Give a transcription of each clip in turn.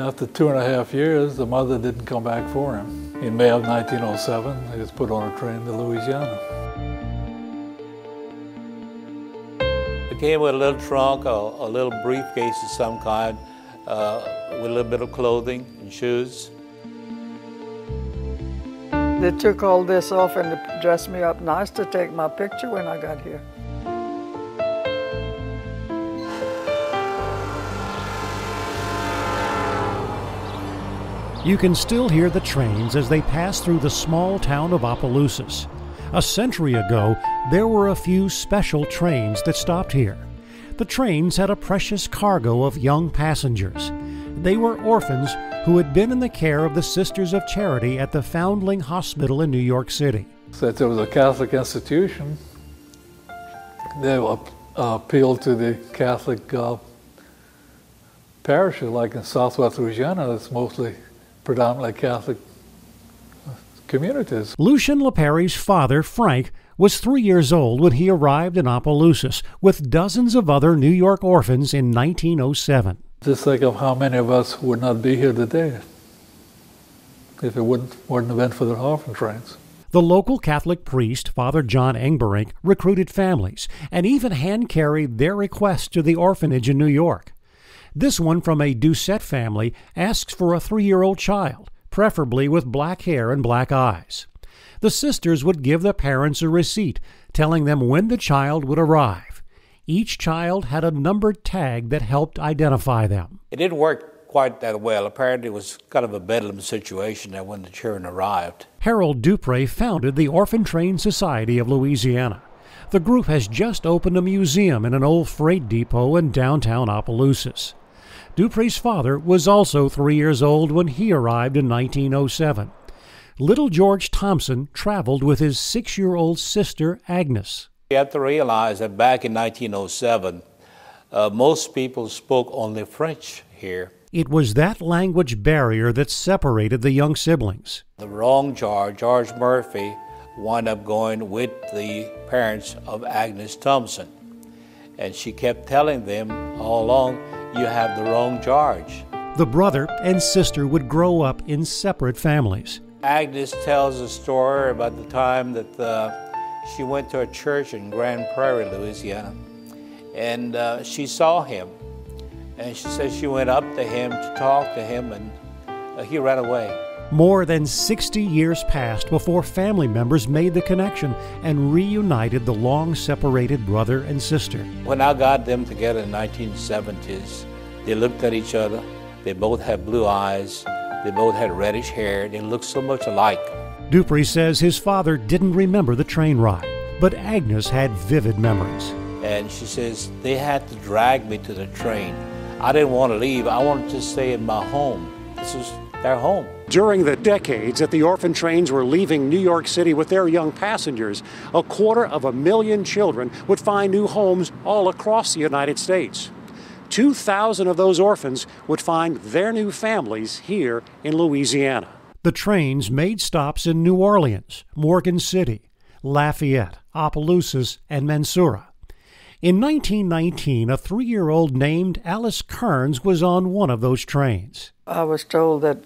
After 2.5 years, the mother didn't come back for him. In May of 1907, he was put on a train to Louisiana. It came with a little trunk, a little briefcase of some kind, with a little bit of clothing and shoes. They took all this off and dressed me up nice to take my picture when I got here. You can still hear the trains as they pass through the small town of Opelousas. A century ago, there were a few special trains that stopped here. The trains had a precious cargo of young passengers. They were orphans who had been in the care of the Sisters of Charity at the Foundling Hospital in New York City. Since it was a Catholic institution, they appealed to the Catholic parishes, like in southwest Louisiana, it's mostly predominantly Catholic communities. Lucien LePerry's father, Frank, was 3 years old when he arrived in Opelousas with dozens of other New York orphans in 1907. Just think of how many of us would not be here today if it wouldn't have been for the orphan trains. The local Catholic priest, Father John Engberink, recruited families and even hand-carried their requests to the orphanage in New York. This one from a Doucette family asks for a 3-year-old child, preferably with black hair and black eyes. The sisters would give the parents a receipt telling them when the child would arrive. Each child had a numbered tag that helped identify them. It didn't work quite that well. Apparently it was kind of a bedlam situation there when the children arrived. Harold Dupré founded the Orphan Train Society of Louisiana. The group has just opened a museum in an old freight depot in downtown Opelousas. Dupré's father was also 3 years old when he arrived in 1907. Little George Thompson traveled with his 6-year-old sister, Agnes. You have to realize that back in 1907, most people spoke only French here. It was that language barrier that separated the young siblings. The wrong George Murphy, wound up going with the parents of Agnes Thompson. And she kept telling them all along, you have the wrong George. The brother and sister would grow up in separate families. Agnes tells a story about the time that she went to a church in Grand Prairie, Louisiana, and she saw him. And she says she went up to him to talk to him, and he ran away. More than 60 years passed before family members made the connection and reunited the long-separated brother and sister. When I got them together in the 1970s, they looked at each other. They both had blue eyes. They both had reddish hair. They looked so much alike. Dupré says his father didn't remember the train ride, but Agnes had vivid memories. And she says, they had to drag me to the train. I didn't want to leave. I wanted to stay in my home. This was their home. During the decades that the orphan trains were leaving New York City with their young passengers, 250,000 children would find new homes all across the United States. 2,000 of those orphans would find their new families here in Louisiana. The trains made stops in New Orleans, Morgan City, Lafayette, Opelousas, and Mansoura. In 1919, a 3-year-old named Alice Kearns was on one of those trains. I was told that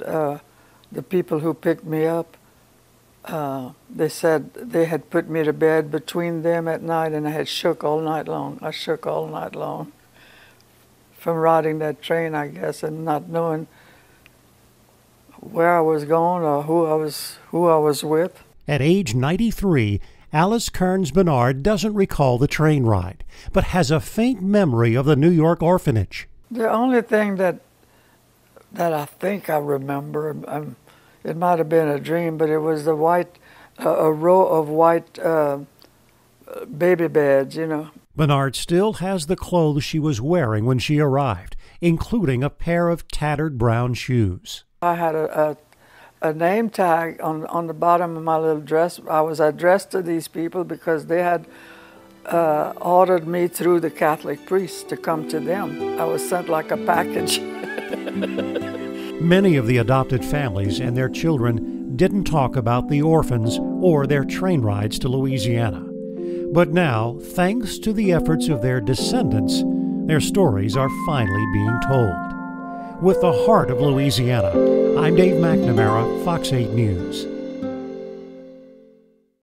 the people who picked me up, they said they had put me to bed between them at night, and I had shook all night long. I shook all night long from riding that train, I guess, and not knowing where I was going or who I was with. At age 93, Alice Kearns Bernard doesn't recall the train ride, but has a faint memory of the New York orphanage. The only thing that I think I remember, it might have been a dream, but it was a row of white baby beds, you know. Bernard still has the clothes she was wearing when she arrived, including a pair of tattered brown shoes. I had a name tag on the bottom of my little dress. I was addressed to these people because they had ordered me through the Catholic priest to come to them. I was sent like a package. Many of the adopted families and their children didn't talk about the orphans or their train rides to Louisiana. But now, thanks to the efforts of their descendants, their stories are finally being told. with the heart of Louisiana. I'm Dave McNamara, Fox 8 News.